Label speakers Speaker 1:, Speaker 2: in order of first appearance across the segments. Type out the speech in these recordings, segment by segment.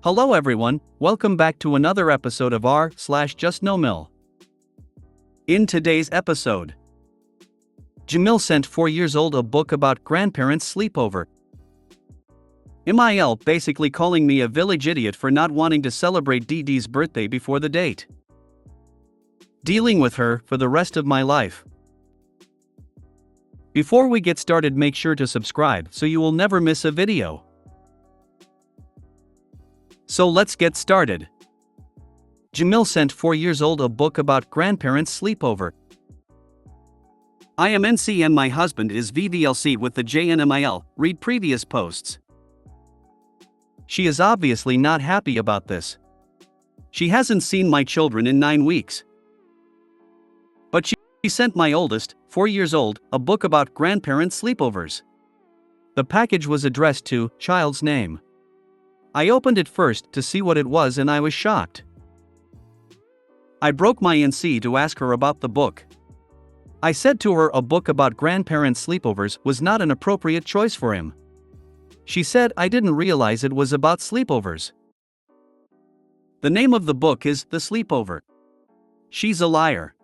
Speaker 1: Hello everyone, welcome back to another episode of r/JustNoMil. In today's episode, Jamil sent 4 years old a book about grandparents' sleepover. MIL basically calling me a village idiot for not wanting to celebrate DD's birthday before the date. Dealing with her for the rest of my life. Before we get started, make sure to subscribe so you will never miss a video. So let's get started. Jamil sent 4 years old a book about grandparents' sleepover. I am NC and my husband is VVLC with the JNMIL, read previous posts. She is obviously not happy about this. She hasn't seen my children in 9 weeks. But she sent my oldest, 4 years old, a book about grandparents' sleepovers. The package was addressed to child's name. I opened it first to see what it was and I was shocked. I broke my NC to ask her about the book. I said to her a book about grandparents' sleepovers was not an appropriate choice for him. She said I didn't realize it was about sleepovers. The name of the book is The Sleepover. She's a liar.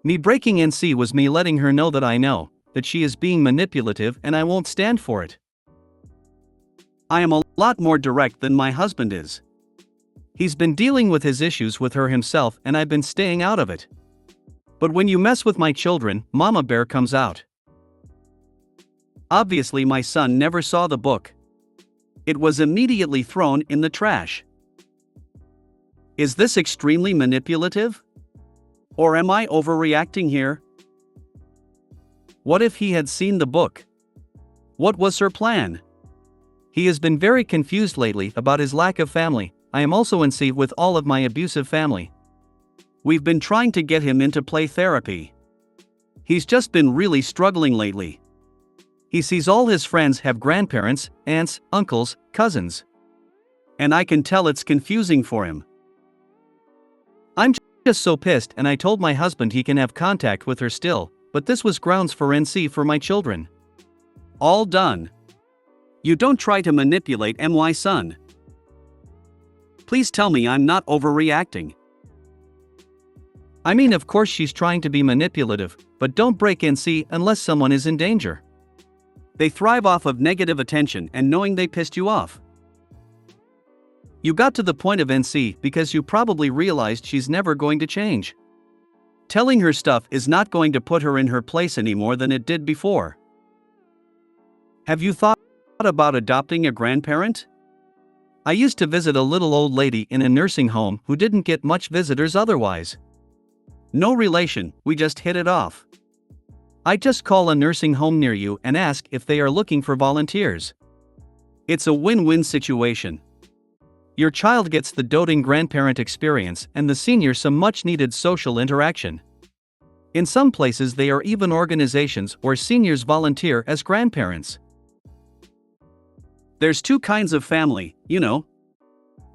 Speaker 1: Me breaking NC was me letting her know that I know that she is being manipulative and I won't stand for it. I am a lot more direct than my husband is. He's been dealing with his issues with her himself and I've been staying out of it. But when you mess with my children, Mama Bear comes out. Obviously my son never saw the book. It was immediately thrown in the trash. Is this extremely manipulative? Or am I overreacting here? What if he had seen the book? What was her plan? He has been very confused lately about his lack of family. I am also in sync with all of my abusive family. We've been trying to get him into play therapy. He's just been really struggling lately. He sees all his friends have grandparents, aunts, uncles, cousins. And I can tell it's confusing for him. I'm just so pissed and I told my husband he can have contact with her still, but this was grounds for NC for my children. All done. You don't try to manipulate my son. Please tell me I'm not overreacting. I mean, of course she's trying to be manipulative, but don't break NC unless someone is in danger. They thrive off of negative attention and knowing they pissed you off. You got to the point of NC because you probably realized she's never going to change. Telling her stuff is not going to put her in her place any more than it did before. Have you thought about adopting a grandparent? I used to visit a little old lady in a nursing home who didn't get much visitors otherwise. No relation, we just hit it off. I just call a nursing home near you and ask if they are looking for volunteers. It's a win-win situation. Your child gets the doting grandparent experience and the senior some much-needed social interaction. In some places they are even organizations where seniors volunteer as grandparents. There's two kinds of family, you know.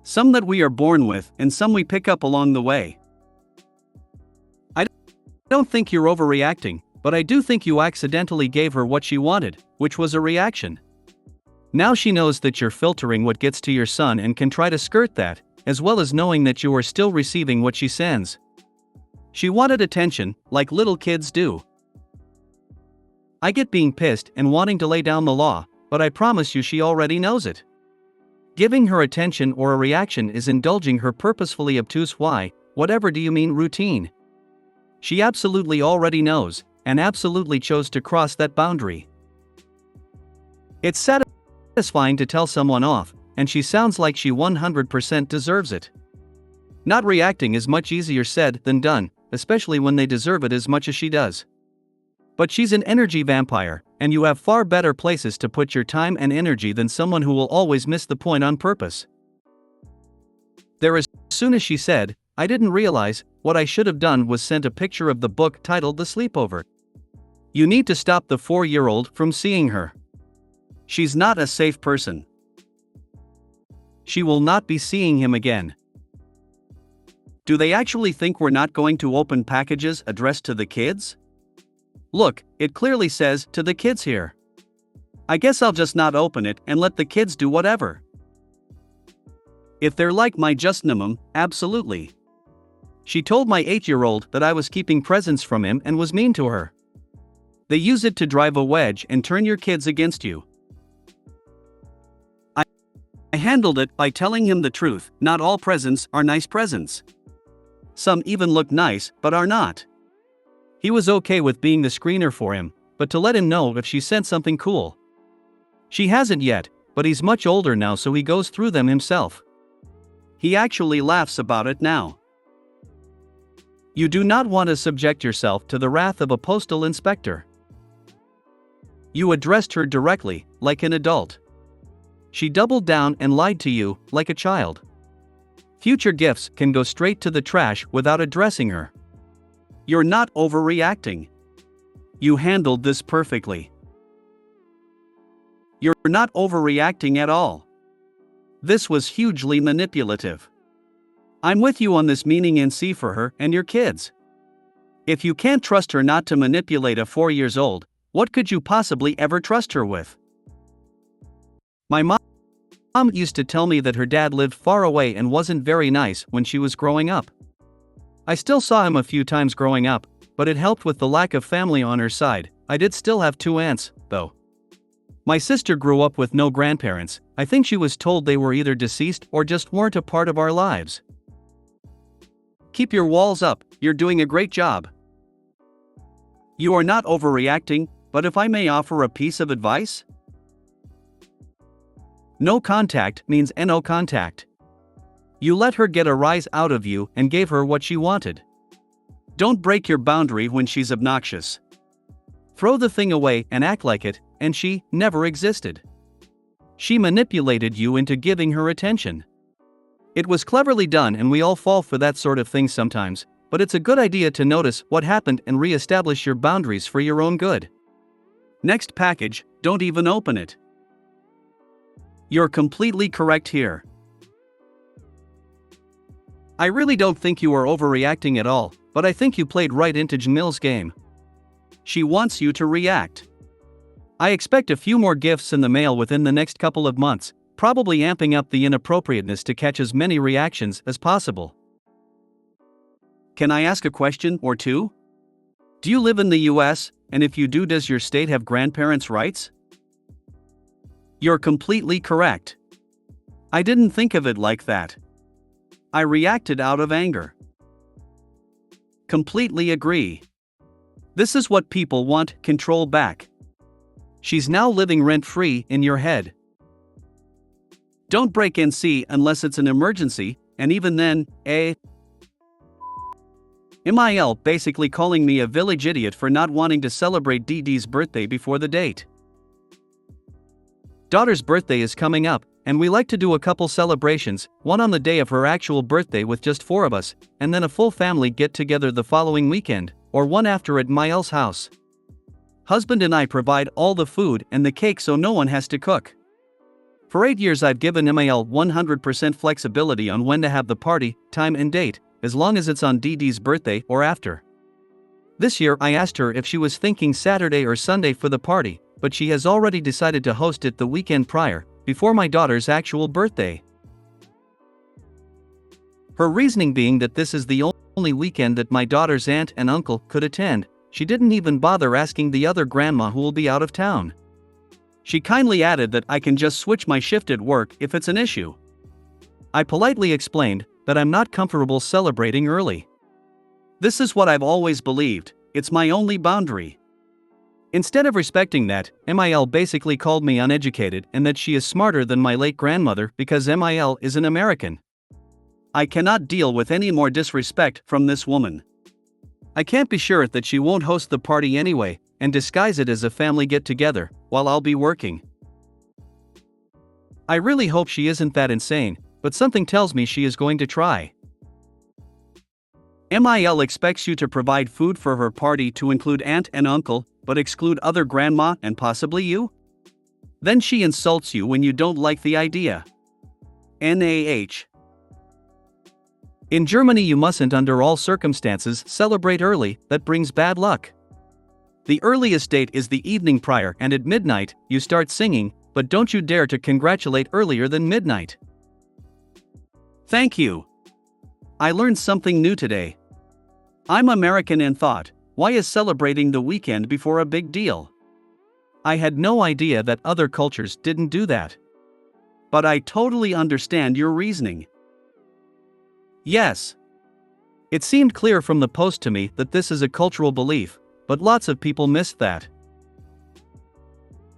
Speaker 1: Some that we are born with and some we pick up along the way. I don't think you're overreacting, but I do think you accidentally gave her what she wanted, which was a reaction. Now she knows that you're filtering what gets to your son and can try to skirt that, as well as knowing that you are still receiving what she sends. She wanted attention, like little kids do. I get being pissed and wanting to lay down the law, but I promise you she already knows it. Giving her attention or a reaction is indulging her purposefully obtuse whatever do you mean routine. She absolutely already knows, and absolutely chose to cross that boundary. It's satisfying to tell someone off, and she sounds like she 100% deserves it. Not reacting is much easier said than done, especially when they deserve it as much as she does. But she's an energy vampire, and you have far better places to put your time and energy than someone who will always miss the point on purpose. As soon as she said, I didn't realize, what I should have done was sent a picture of the book titled The Sleepover. You need to stop the 4-year-old from seeing her. She's not a safe person. She will not be seeing him again. Do they actually think we're not going to open packages addressed to the kids? Look, it clearly says, to the kids here. I guess I'll just not open it and let the kids do whatever. If they're like my JustNoMil, absolutely. She told my 8-year-old that I was keeping presents from him and was mean to her. They use it to drive a wedge and turn your kids against you. I handled it by telling him the truth. Not all presents are nice presents. Some even look nice, but are not. He was okay with being the screener for him, but to let him know if she sent something cool. She hasn't yet, but he's much older now, so he goes through them himself. He actually laughs about it now. You do not want to subject yourself to the wrath of a postal inspector. You addressed her directly, like an adult. She doubled down and lied to you, like a child. Future gifts can go straight to the trash without addressing her. You're not overreacting. You handled this perfectly. You're not overreacting at all. This was hugely manipulative. I'm with you on this, meaning NC for her and your kids. If you can't trust her not to manipulate a 4-year-old, what could you possibly ever trust her with? My mom used to tell me that her dad lived far away and wasn't very nice when she was growing up. I still saw him a few times growing up, but it helped with the lack of family on her side. I did still have 2 aunts, though. My sister grew up with no grandparents. I think she was told they were either deceased or just weren't a part of our lives. Keep your walls up, you're doing a great job. You are not overreacting, but if I may offer a piece of advice? No contact means no contact. You let her get a rise out of you and gave her what she wanted. Don't break your boundary when she's obnoxious. Throw the thing away and act like it, and she never existed. She manipulated you into giving her attention. It was cleverly done, and we all fall for that sort of thing sometimes, but it's a good idea to notice what happened and re-establish your boundaries for your own good. Next package, don't even open it. You're completely correct here. I really don't think you are overreacting at all, but I think you played right into JustNoMil's game. She wants you to react. I expect a few more gifts in the mail within the next couple of months, probably amping up the inappropriateness to catch as many reactions as possible. Can I ask a question or two? Do you live in the US, and if you do, does your state have grandparents' rights? You're completely correct. I didn't think of it like that. I reacted out of anger. Completely agree. This is what people want, control back. She's now living rent-free in your head. Don't break NC unless it's an emergency, and even then, MIL basically calling me a village idiot for not wanting to celebrate DD's birthday before the date. Daughter's birthday is coming up, and we like to do a couple celebrations, one on the day of her actual birthday with just 4 of us, and then a full family get-together the following weekend, or one after at MIL's house. Husband and I provide all the food and the cake so no one has to cook. For 8 years I've given MIL 100% flexibility on when to have the party, time and date, as long as it's on DD's birthday or after. This year I asked her if she was thinking Saturday or Sunday for the party, but she has already decided to host it the weekend prior, before my daughter's actual birthday. Her reasoning being that this is the only weekend that my daughter's aunt and uncle could attend. She didn't even bother asking the other grandma who will be out of town. She kindly added that I can just switch my shift at work if it's an issue. I politely explained that I'm not comfortable celebrating early. This is what I've always believed, it's my only boundary. Instead of respecting that, MIL basically called me uneducated and that she is smarter than my late grandmother because MIL is an American. I cannot deal with any more disrespect from this woman. I can't be sure that she won't host the party anyway, and disguise it as a family get-together, while I'll be working. I really hope she isn't that insane, but something tells me she is going to try. MIL expects you to provide food for her party to include aunt and uncle, but exclude other grandma and possibly you? Then she insults you when you don't like the idea. NAH. In Germany you mustn't under all circumstances celebrate early, that brings bad luck. The earliest date is the evening prior and at midnight, you start singing, but don't you dare to congratulate earlier than midnight. Thank you. I learned something new today. I'm American and thought, why is celebrating the weekend before a big deal? I had no idea that other cultures didn't do that. But I totally understand your reasoning. Yes. It seemed clear from the post to me that this is a cultural belief, but lots of people missed that.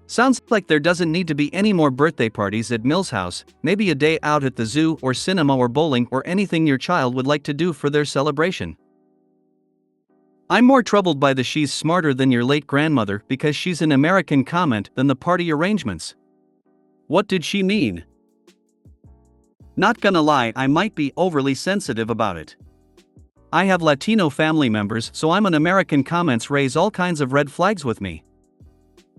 Speaker 1: Sounds like there doesn't need to be any more birthday parties at Mil's house, maybe a day out at the zoo or cinema or bowling or anything your child would like to do for their celebration. I'm more troubled by the "she's smarter than your late grandmother" because she's an American comment than the party arrangements. What did she mean? Not gonna lie, I might be overly sensitive about it. I have Latino family members, so I'm an American comments raise all kinds of red flags with me.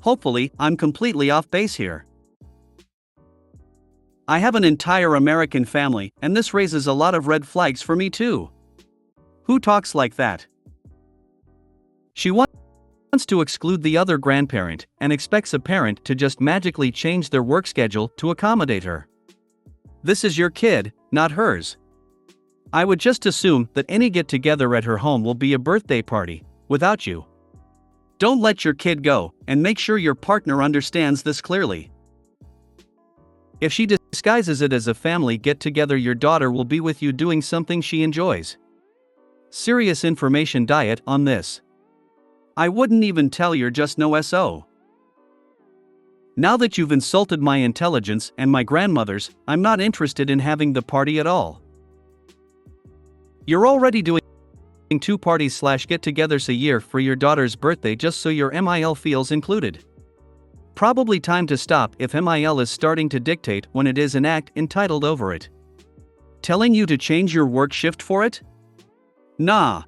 Speaker 1: Hopefully, I'm completely off base here. I have an entire American family, and this raises a lot of red flags for me too. Who talks like that? She wants to exclude the other grandparent and expects a parent to just magically change their work schedule to accommodate her. This is your kid, not hers. I would just assume that any get-together at her home will be a birthday party, without you. Don't let your kid go, and make sure your partner understands this clearly. If she disguises it as a family get-together, your daughter will be with you doing something she enjoys. Serious information diet on this. I wouldn't even tell your JustNoMil. Now that you've insulted my intelligence and my grandmother's, I'm not interested in having the party at all. You're already doing 2 parties / get-togethers a year for your daughter's birthday just so your MIL feels included. Probably time to stop if MIL is starting to dictate when it is an act entitled over it. Telling you to change your work shift for it? Nah.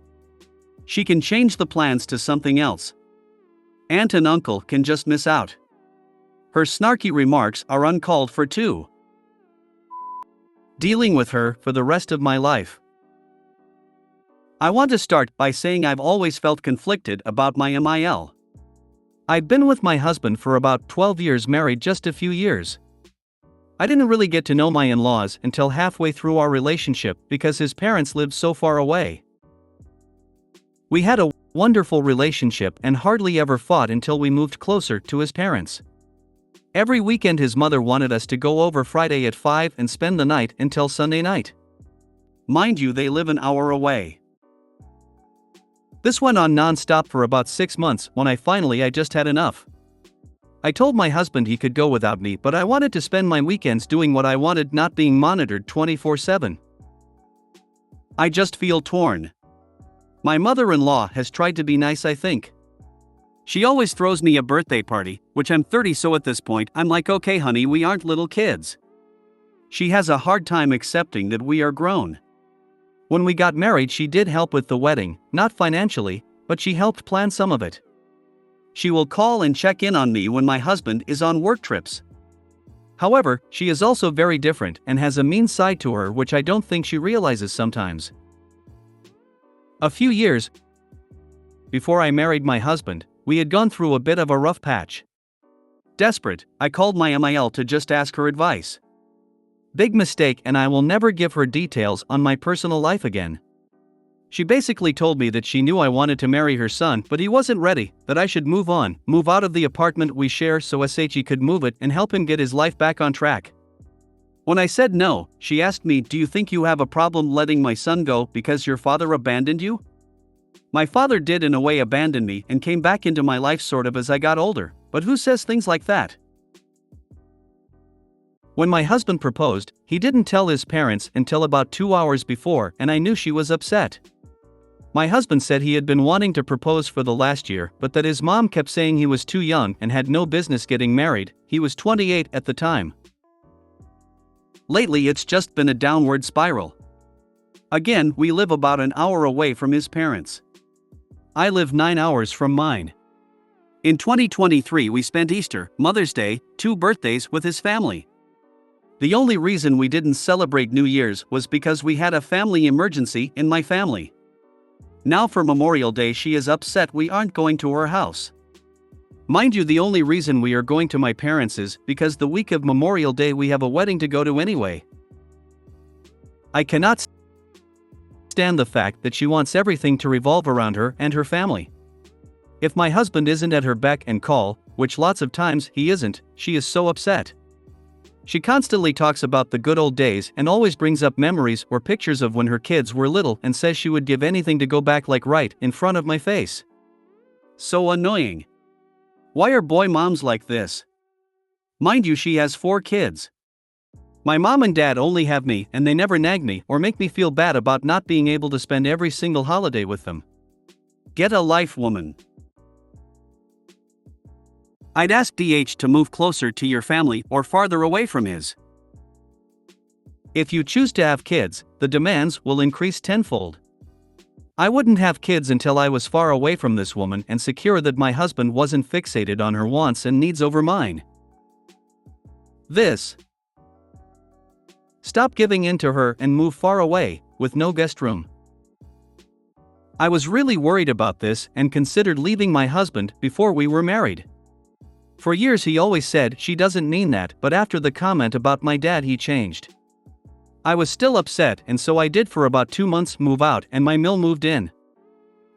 Speaker 1: She can change the plans to something else. Aunt and uncle can just miss out. Her snarky remarks are uncalled for too. Dealing with her for the rest of my life. I want to start by saying I've always felt conflicted about my MIL. I've been with my husband for about 12 years, married just a few years. I didn't really get to know my in-laws until halfway through our relationship because his parents lived so far away. We had a wonderful relationship and hardly ever fought until we moved closer to his parents. Every weekend his mother wanted us to go over Friday at 5 and spend the night until Sunday night. Mind you, they live an hour away. This went on non-stop for about 6 months when I just had enough. I told my husband he could go without me, but I wanted to spend my weekends doing what I wanted, not being monitored 24/7. I just feel torn. My mother-in-law has tried to be nice, I think. She always throws me a birthday party, which I'm 30, so at this point I'm like, okay honey, we aren't little kids. She has a hard time accepting that we are grown. When we got married, she did help with the wedding, not financially, but she helped plan some of it. She will call and check in on me when my husband is on work trips. However, she is also very different and has a mean side to her which I don't think she realizes sometimes. A few years before I married my husband, we had gone through a bit of a rough patch. Desperate, I called my MIL to just ask her advice. Big mistake, and I will never give her details on my personal life again. She basically told me that she knew I wanted to marry her son, but he wasn't ready, that I should move out of the apartment we share so he could move it and help him get his life back on track. When I said no, she asked me, "Do you think you have a problem letting my son go because your father abandoned you?" My father did in a way abandon me and came back into my life sort of as I got older, but who says things like that? When my husband proposed, he didn't tell his parents until about 2 hours before, and I knew she was upset. My husband said he had been wanting to propose for the last year, but that his mom kept saying he was too young and had no business getting married. He was 28 at the time. Lately it's just been a downward spiral. Again, we live about an hour away from his parents. I live 9 hours from mine. In 2023 we spent Easter, Mother's Day, 2 birthdays with his family. The only reason we didn't celebrate New Year's was because we had a family emergency in my family. Now for Memorial Day she is upset we aren't going to her house. Mind you, the only reason we are going to my parents is because the week of Memorial Day we have a wedding to go to anyway. I cannot stand the fact that she wants everything to revolve around her and her family. If my husband isn't at her beck and call, which lots of times he isn't, she is so upset. She constantly talks about the good old days and always brings up memories or pictures of when her kids were little and says she would give anything to go back, like right in front of my face. So annoying. Why are boy moms like this? Mind you, she has 4 kids. My mom and dad only have me, and they never nag me or make me feel bad about not being able to spend every single holiday with them. Get a life, woman. I'd ask DH to move closer to your family or farther away from his. If you choose to have kids, the demands will increase tenfold. I wouldn't have kids until I was far away from this woman and secure that my husband wasn't fixated on her wants and needs over mine. Stop giving in to her and move far away, with no guest room. I was really worried about this and considered leaving my husband before we were married. For years he always said she doesn't mean that, but after the comment about my dad he changed. I was still upset, and so I did for about 2 months move out and my mill moved in.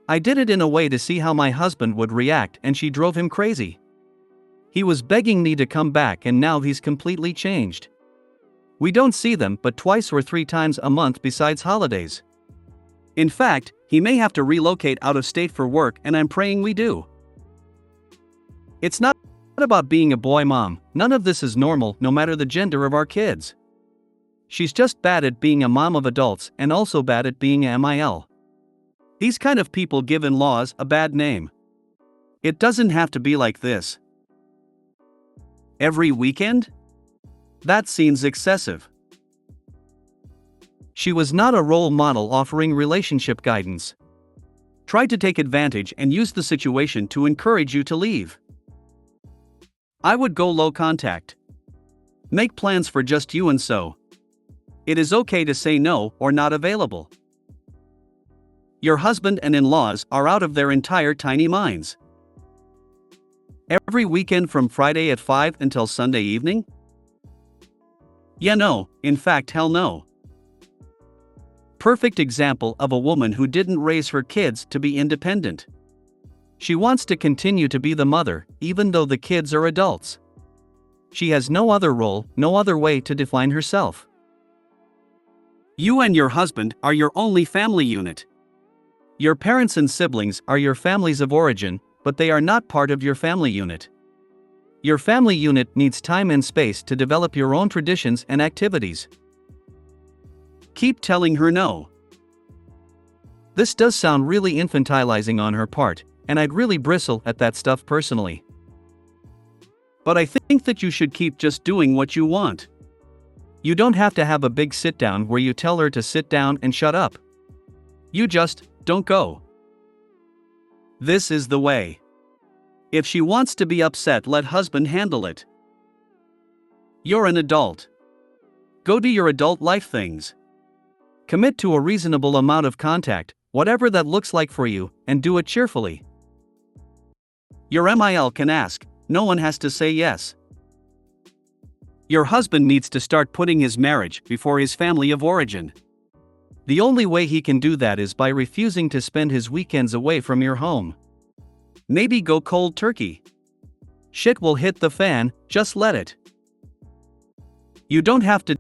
Speaker 1: I did it in a way to see how my husband would react, and she drove him crazy. He was begging me to come back, and now he's completely changed. We don't see them but twice or 3 times a month besides holidays. In fact, he may have to relocate out of state for work, and I'm praying we do. It's not about being a boy mom. None of this is normal, no matter the gender of our kids. She's just bad at being a mom of adults and also bad at being a MIL. These kind of people give in-laws a bad name. It doesn't have to be like this. Every weekend? That seems excessive. She was not a role model offering relationship guidance. Tried to take advantage and use the situation to encourage you to leave. I would go low contact. Make plans for just you, and so it is okay to say no or not available. Your husband and in-laws are out of their entire tiny minds. Every weekend from Friday at 5 until Sunday evening? Yeah, no, in fact, hell no. Perfect example of a woman who didn't raise her kids to be independent. She wants to continue to be the mother, even though the kids are adults. She has no other role, no other way to define herself. You and your husband are your only family unit. Your parents and siblings are your families of origin, but they are not part of your family unit. Your family unit needs time and space to develop your own traditions and activities. Keep telling her no. This does sound really infantilizing on her part, and I'd really bristle at that stuff personally. But I think that you should keep just doing what you want. You don't have to have a big sit down where you tell her to sit down and shut up. You just don't go. This is the way. If she wants to be upset, let husband handle it. You're an adult. Go do your adult life things. Commit to a reasonable amount of contact, whatever that looks like for you, and do it cheerfully. Your MIL can ask, no one has to say yes. Your husband needs to start putting his marriage before his family of origin. The only way he can do that is by refusing to spend his weekends away from your home. Maybe go cold turkey. Shit will hit the fan, just let it. You don't have to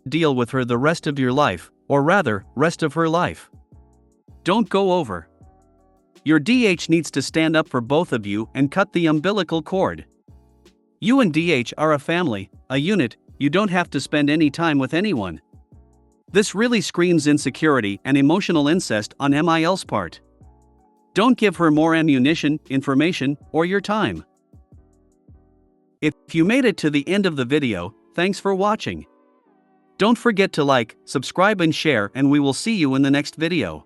Speaker 1: deal with her the rest of your life, or rather, rest of her life. Don't go over. Your DH needs to stand up for both of you and cut the umbilical cord. You and DH are a family, a unit. You don't have to spend any time with anyone. This really screams insecurity and emotional incest on MIL's part. Don't give her more ammunition, information, or your time. If you made it to the end of the video, thanks for watching. Don't forget to like, subscribe and share, and we will see you in the next video.